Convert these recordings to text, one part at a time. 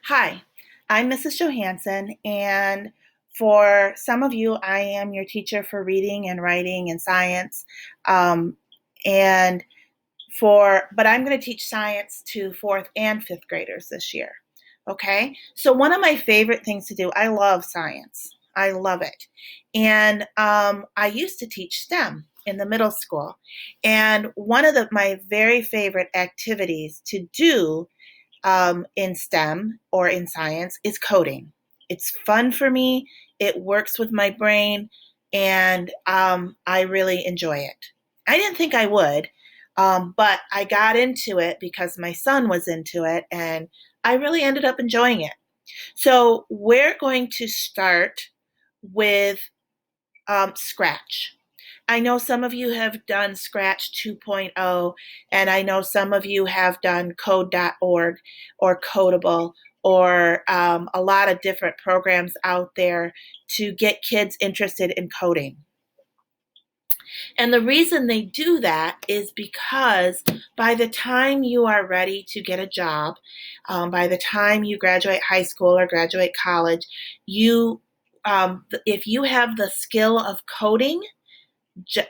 Hi, I'm Mrs. Johansson, and for some of you, I am your teacher for reading and writing and science. Um, and but I'm going to teach science to fourth and fifth graders this year. Okay, so one of my favorite things to do, I love science. I love it. And I used to teach STEM in the middle school. And one of my very favorite activities to do in STEM or in science is coding. It's fun for me, it works with my brain, and I really enjoy it. I didn't think I would, but I got into it because my son was into it, and I really ended up enjoying it. So, we're going to start with Scratch. I know some of you have done Scratch 2.0, and I know some of you have done code.org or Codable or a lot of different programs out there to get kids interested in coding. And the reason they do that is because by the time you are ready to get a job, by the time you graduate high school or graduate college, if you have the skill of coding,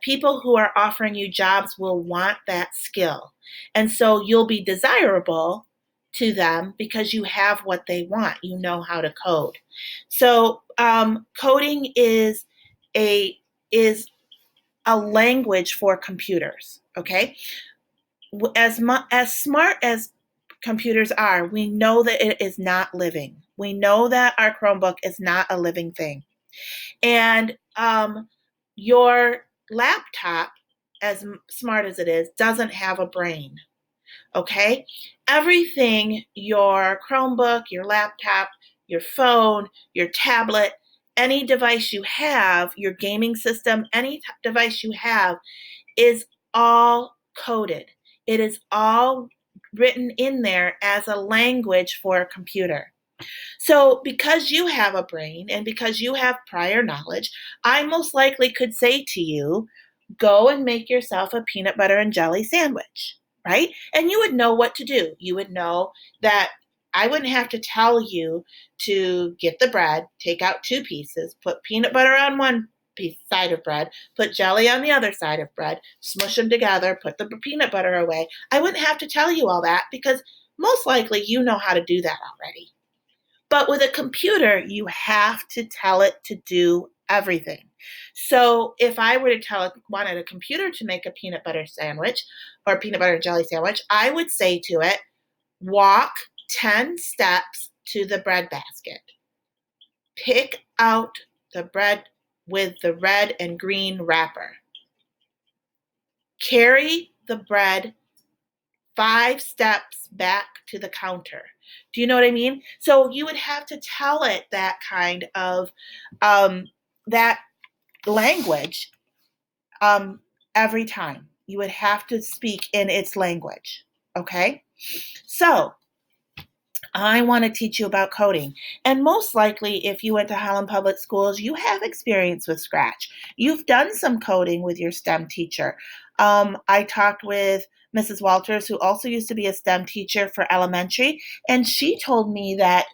people who are offering you jobs will want that skill. And so you'll be desirable to them because you have what they want. You know how to code. So coding is a language for computers. Okay, as smart as computers are, we know that it is not living. We know that our Chromebook is not a living thing. And your laptop, as smart as it is, doesn't have a brain. Okay? Everything, your Chromebook, your laptop, your phone, your tablet, any device you have, your gaming system, any device you have, is all coded. It is all written in there as a language for a computer. So, because you have a brain and because you have prior knowledge, I most likely could say to you, go and make yourself a peanut butter and jelly sandwich, right? And you would know what to do. You would know that I wouldn't have to tell you to get the bread, take out two pieces, put peanut butter on one side of bread, put jelly on the other side of bread, smush them together, put the peanut butter away. I wouldn't have to tell you all that because most likely you know how to do that already. But with a computer, you have to tell it to do everything. So if I were to wanted a computer to make a peanut butter sandwich or a peanut butter and jelly sandwich, I would say to it, walk 10 steps to the bread basket. Pick out the bread with the red and green wrapper. Carry the bread 5 steps back to the counter. Do you know what I mean? So you would have to tell it that kind of that language every time. You would have to speak in its language. Okay? So I want to teach you about coding. And most likely, if you went to Holland Public Schools, you have experience with Scratch. You've done some coding with your STEM teacher. I talked with Mrs. Walters, who also used to be a STEM teacher for elementary, and she told me that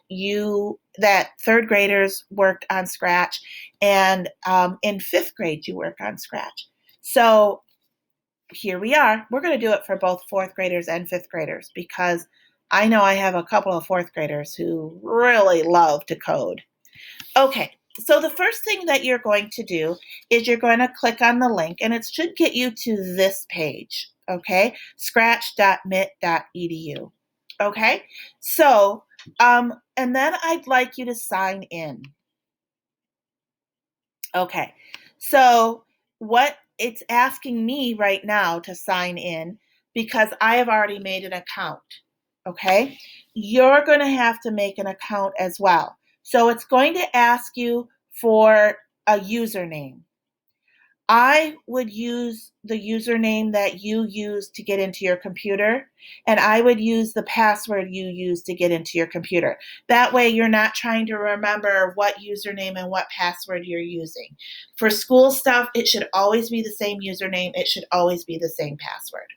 third graders worked on Scratch, and in fifth grade you work on Scratch. So here we are. We're going to do it for both fourth graders and fifth graders because I know I have a couple of fourth graders who really love to code. Okay, so the first thing that you're going to do is you're going to click on the link, and it should get you to this page, okay? Scratch.mit.edu. Okay, so, and then I'd like you to sign in. Okay, so what it's asking me right now to sign in because I have already made an account. Okay, you're going to have to make an account as well. So it's going to ask you for a username. I would use the username that you use to get into your computer, and I would use the password you use to get into your computer. That way, you're not trying to remember what username and what password you're using. For school stuff, it should always be the same username, it should always be the same password.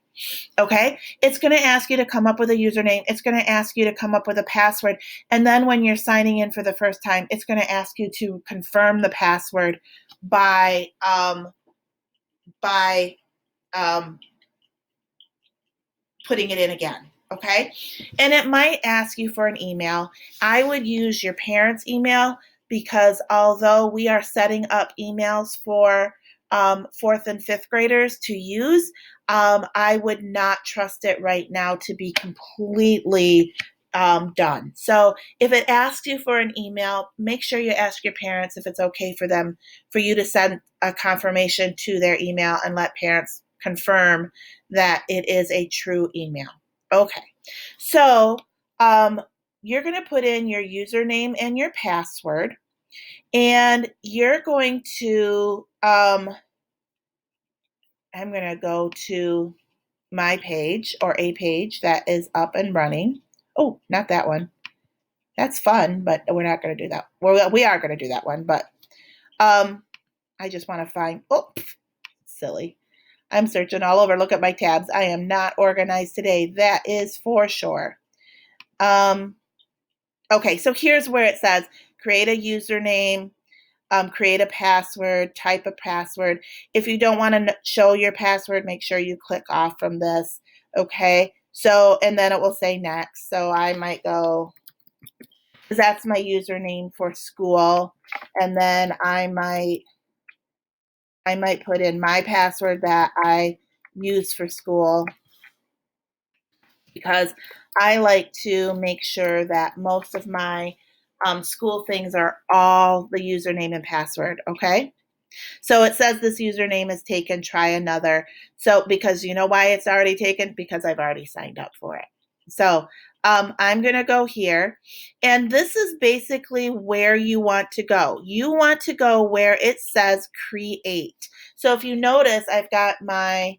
Okay, it's going to ask you to come up with a username. It's going to ask you to come up with a password. And then when you're signing in for the first time, it's going to ask you to confirm the password by by putting it in again. Okay, and it might ask you for an email. I would use your parents' email, because although we are setting up emails for fourth and fifth graders to use, I would not trust it right now to be completely done. So if it asks you for an email, make sure you ask your parents if it's okay for you to send a confirmation to their email and let parents confirm that it is a true email. Okay, so you're going to put in your username and your password, and you're going to, I'm going to go to my page, or a page that is up and running. Oh, not that one. That's fun, but we're not going to do that. Well, we are going to do that one, but I just want to find, oh, silly. I'm searching all over. Look at my tabs. I am not organized today. That is for sure. Okay, so here's where it says create a username, create a password, type a password. If you don't want to show your password, make sure you click off from this. Okay, so, and then it will say next. So I might go, because that's my username for school. And then I might put in my password that I use for school, because I like to make sure that most of my school things are all the username and password. Okay. So it says this username is taken, try another. So, because you know why it's already taken? Because I've already signed up for it. So I'm going to go here. And this is basically where you want to go. You want to go where it says create. So if you notice, I've got my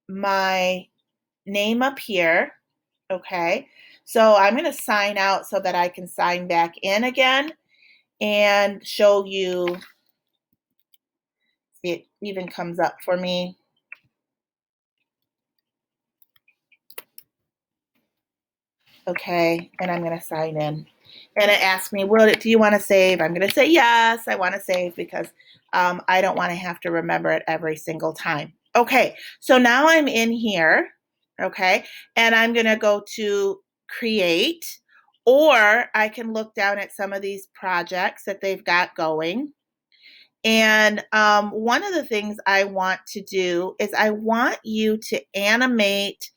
my name up here. Okay. So I'm going to sign out so that I can sign back in again and show you. It even comes up for me. Okay, and I'm going to sign in. And it asks me, do you want to save? I'm going to say yes, I want to save, because I don't want to have to remember it every single time. Okay, so now I'm in here, okay, and I'm going to go to create, or I can look down at some of these projects that they've got going. And one of the things I want to do is I want you to animate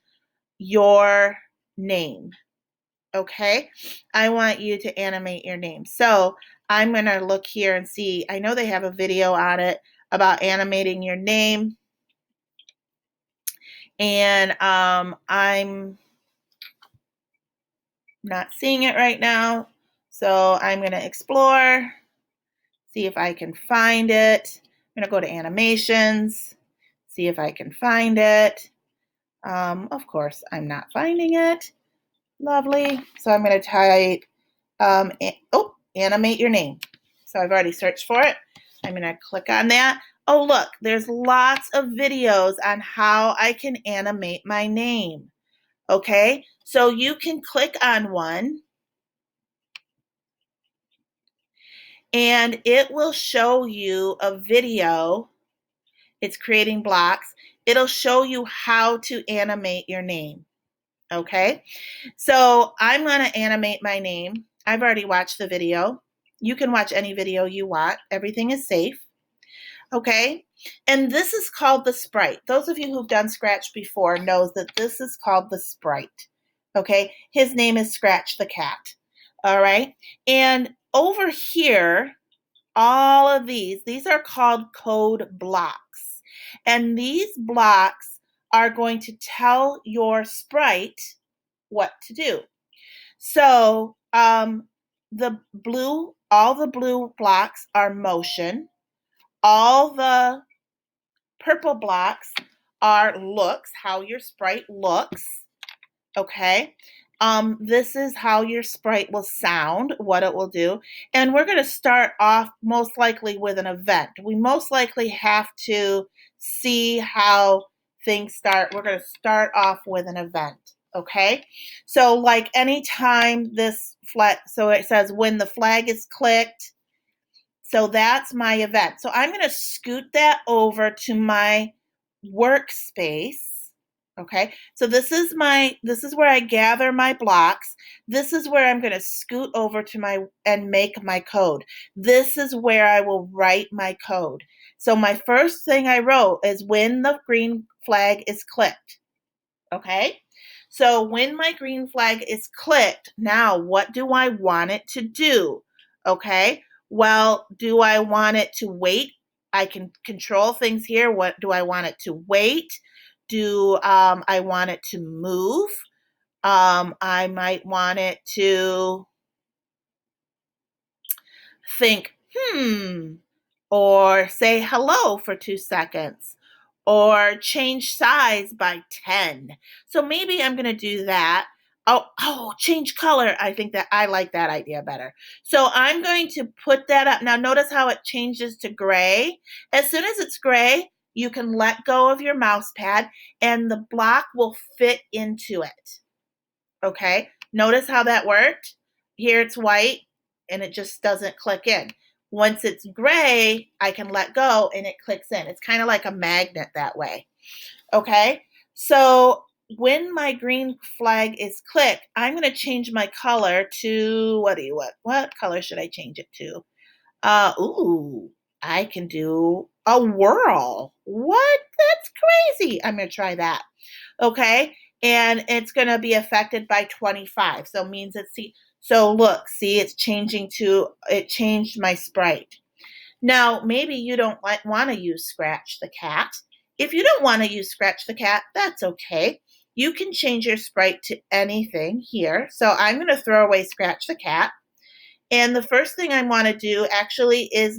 your name. Okay, I want you to animate your name. So I'm going to look here and see. I know they have a video on it about animating your name. And I'm not seeing it right now. So I'm going to explore, see if I can find it. I'm going to go to animations, see if I can find it. Of course, I'm not finding it. Lovely. So I'm going to type, animate your name. So I've already searched for it. I'm going to click on that. Oh, look, there's lots of videos on how I can animate my name. Okay, so you can click on one and it will show you a video. It's creating blocks. It'll show you how to animate your name. Okay, so I'm going to animate my name. I've already watched the video. You can watch any video you want. Everything is safe. Okay, and this is called the sprite. Those of you who've done Scratch before knows that this is called the sprite. Okay, his name is Scratch the cat. All right, and over here, all of these are called code blocks. And these blocks are going to tell your sprite what to do. So all the blue blocks are motion. All the purple blocks are looks, how your sprite looks. Okay. This is how your sprite will sound, what it will do. And we're going to start off most likely with an event. We most likely have to see how we're going to start off with an event. Okay. So like anytime this flag, so it says when the flag is clicked. So that's my event. So I'm going to scoot that over to my workspace. Okay. So this is where I gather my blocks. This is where I'm going to scoot over to and make my code. This is where I will write my code. So my first thing I wrote is when the green flag is clicked. Okay. So when my green flag is clicked, now what do I want it to do? Okay. Well, do I want it to wait? I can control things here. What do I want it to wait? Do I want it to move? I might want it to think, or say hello for 2 seconds, or change size by 10. So maybe I'm going to do that. Oh, change color. I think that I like that idea better. So I'm going to put that up. Now notice how it changes to gray. As soon as it's gray, you can let go of your mouse pad and the block will fit into it. Okay, notice how that worked? Here it's white and it just doesn't click in. Once it's gray, I can let go and it clicks in. It's kind of like a magnet that way. Okay, so when my green flag is clicked, I'm going to change my color to, what color should I change it to? I can do a whirl. What? That's crazy. I'm going to try that. Okay, and it's going to be affected by 25. So it means so look, see, it changed my sprite. Now, maybe you don't want to use Scratch the Cat. If you don't want to use Scratch the Cat, that's okay. You can change your sprite to anything here. So I'm going to throw away Scratch the Cat. And the first thing I want to do actually is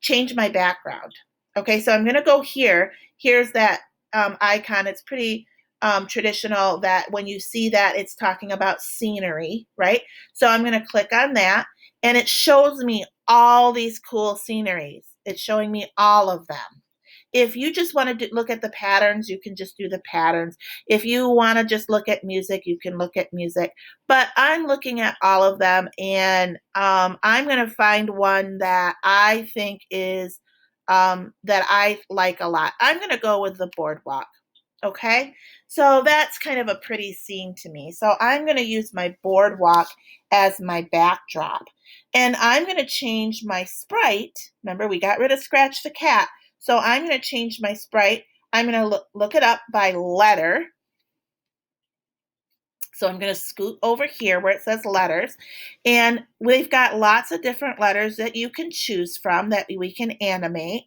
change my background. Okay, so I'm going to go here. Here's that icon. It's pretty traditional that when you see that, it's talking about scenery, right? So I'm going to click on that and it shows me all these cool sceneries. It's showing me all of them. If you just want to look at the patterns, you can just do the patterns. If you want to just look at music, you can look at music. But I'm looking at all of them, and I'm going to find one that I think is that I like a lot. I'm going to go with the boardwalk. Okay, so that's kind of a pretty scene to me. So I'm going to use my boardwalk as my backdrop. And I'm going to change my sprite. Remember, we got rid of Scratch the Cat. So I'm going to change my sprite. I'm going to look it up by letter. So I'm going to scoot over here where it says letters. And we've got lots of different letters that you can choose from that we can animate.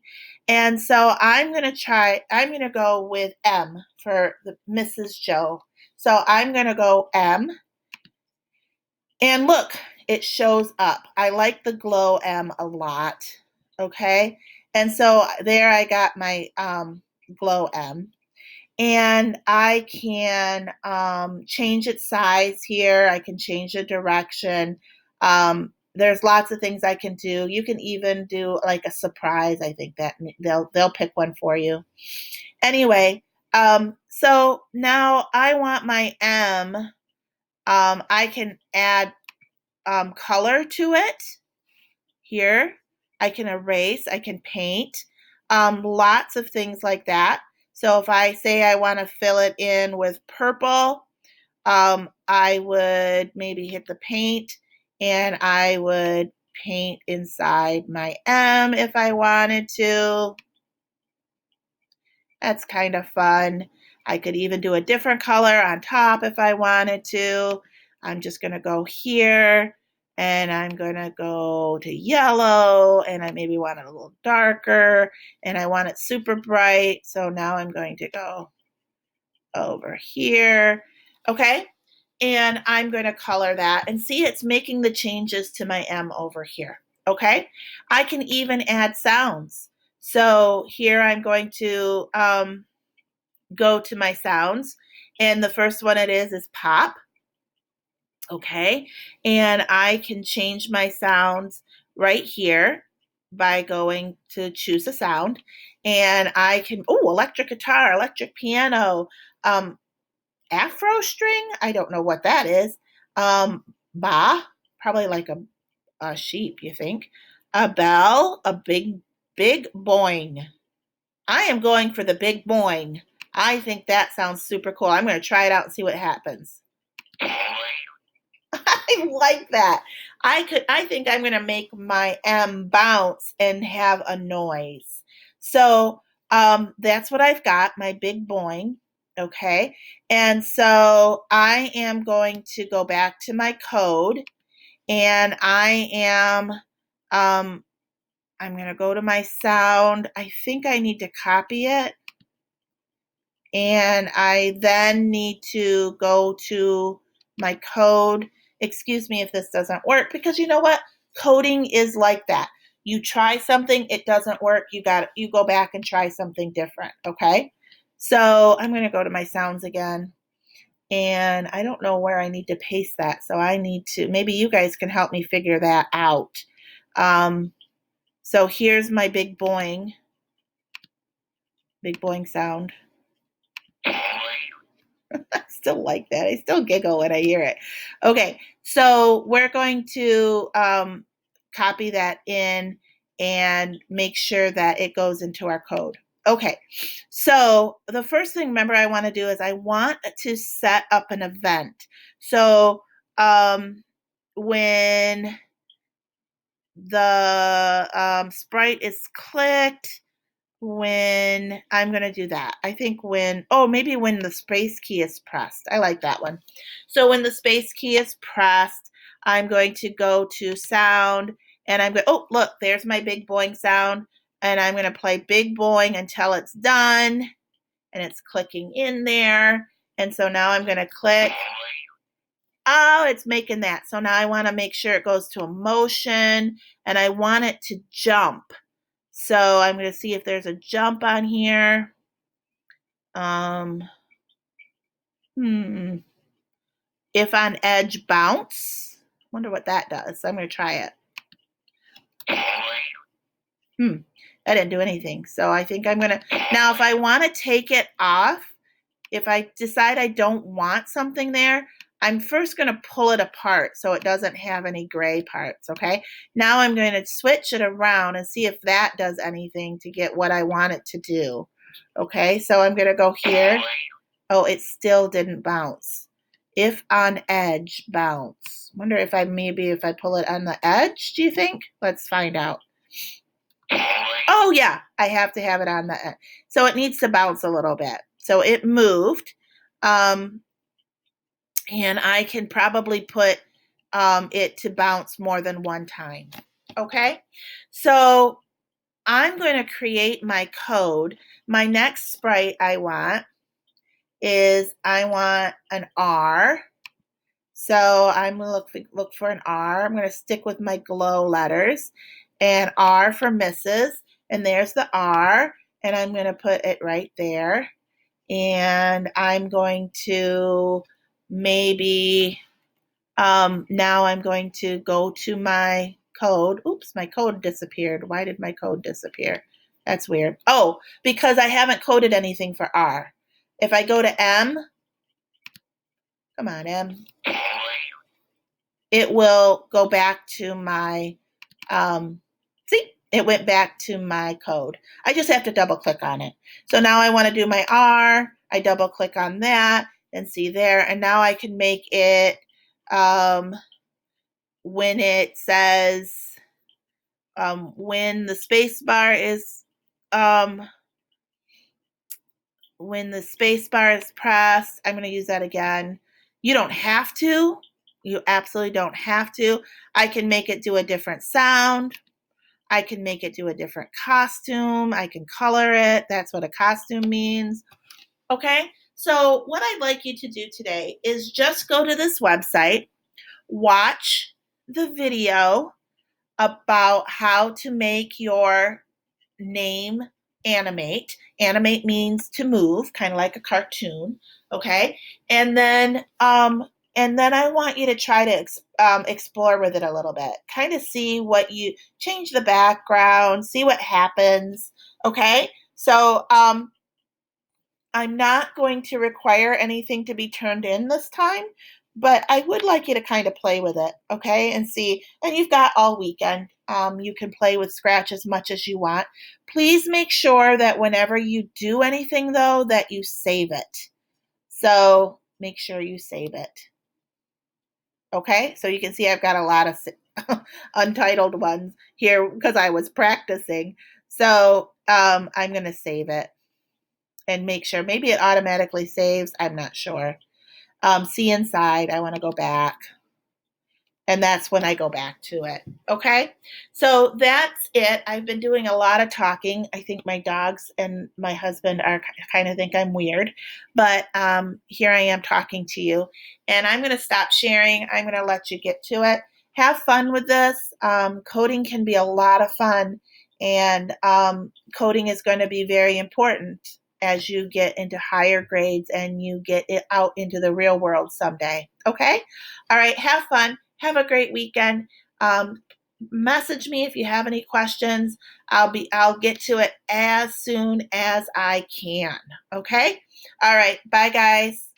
And so I'm going to go with M for the Mrs. Joe. So I'm going to go M. And look, it shows up. I like the glow M a lot. Okay. And so there I got my glow M. And I can change its size here. I can change the direction. There's lots of things I can do. You can even do like a surprise. I think that they'll pick one for you. Anyway, so now I want my M. I can add color to it here. I can erase. I can paint. Lots of things like that. So if I say I want to fill it in with purple, I would maybe hit the paint and I would paint inside my M if I wanted to. That's kind of fun. I could even do a different color on top if I wanted to. I'm just going to go here and I'm going to go to yellow and I maybe want it a little darker and I want it super bright. So now I'm going to go over here. Okay. And I'm going to color that and see it's making the changes to my M over here. Okay. I can even add sounds. So here I'm going to go to my sounds. And the first one it is pop. Okay. And I can change my sounds right here. by going to choose a sound, and I can, electric guitar, electric piano, afro string. I don't know what that is. Ba, probably like a sheep, you think. A bell, a big boing. I am going for the big boing. I think that sounds super cool. I'm going to try it out and see what happens. I like that. I think I'm going to make my M bounce and have a noise. So that's what I've got, my big boing. Okay. And so I am going to go back to my code, and I'm going to go to my sound. I think I need to copy it. And I then need to go to my code. Excuse me if this doesn't work, because you know what? Coding is like that. You try something, it doesn't work, you go back and try something different, okay? So I'm going to go to my sounds again. And I don't know where I need to paste that. So I need to, maybe you guys can help me figure that out. So here's my big boing sound. I still like that. I still giggle when I hear it. Okay, so we're going to copy that in and make sure that it goes into our code. Okay, so the first thing, remember, I want to do is I want to set up an event. So when the sprite is clicked, when I'm going to do that. I think maybe when the space key is pressed. I like that one. So when the space key is pressed, I'm going to go to sound, and I'm going, look, there's my big boing sound. And I'm going to play big boing until it's done. And it's clicking in there. And so now I'm going to click. Oh, it's making that. So now I want to make sure it goes to a motion, and I want it to jump. So I'm going to see if there's a jump on here. If on edge bounce. Wonder what that does. So I'm going to try it. That didn't do anything. So I think I'm going to, now if I want to take it off, if I decide I don't want something there, I'm first going to pull it apart so it doesn't have any gray parts, okay? Now I'm going to switch it around and see if that does anything to get what I want it to do. Okay, so I'm going to go here. Oh, it still didn't bounce. If on edge, bounce. Wonder if I pull it on the edge, do you think? Let's find out. Oh, yeah, I have to have it on the edge. So it needs to bounce a little bit. So it moved. And I can probably put it to bounce more than one time. Okay, so I'm going to create my code. My next sprite I want an R. So I'm going to look for an R. I'm going to stick with my glow letters, and R for Mrs. And there's the R, and I'm going to put it right there. And I'm going to maybe, now I'm going to go to my code. Oops, my code disappeared. Why did my code disappear? That's weird. Oh, because I haven't coded anything for R. If I go to M, come on, M, it will go back to my, see, it went back to my code. I just have to double click on it. So now I want to do my R. I double click on that and see there. And now I can make it, when it says, when the space bar is, when the space bar is pressed, I'm going to use that again. You don't have to. You absolutely don't have to. I can make it do a different sound. I can make it do a different costume. I can color it. That's what a costume means. Okay, so what I'd like you to do today is just go to this website, watch the video about how to make your name animate. Animate means to move, kind of like a cartoon, okay? And then And then I want you to try to explore with it a little bit. Kind of see what you change the background, see what happens. Okay. So I'm not going to require anything to be turned in this time, but I would like you to kind of play with it, okay, and see. And you've got all weekend. You can play with Scratch as much as you want. Please make sure that whenever you do anything, though, that you save it. So make sure you save it. Okay, so you can see I've got a lot of untitled ones here because I was practicing. So I'm going to save it and make sure. Maybe it automatically saves. I'm not sure. See inside. I want to go back. And that's when I go back to it. Okay. So that's it. I've been doing a lot of talking. I think my dogs and my husband are kind of think I'm weird, but here I am talking to you. And I'm going to stop sharing. I'm going to let you get to it. Have fun with this. Coding can be a lot of fun, and coding is going to be very important as you get into higher grades and you get it out into the real world someday. Okay? All right. Have fun. Have a great weekend. Message me if you have any questions. I'll get to it as soon as I can. Okay? All right. Bye guys.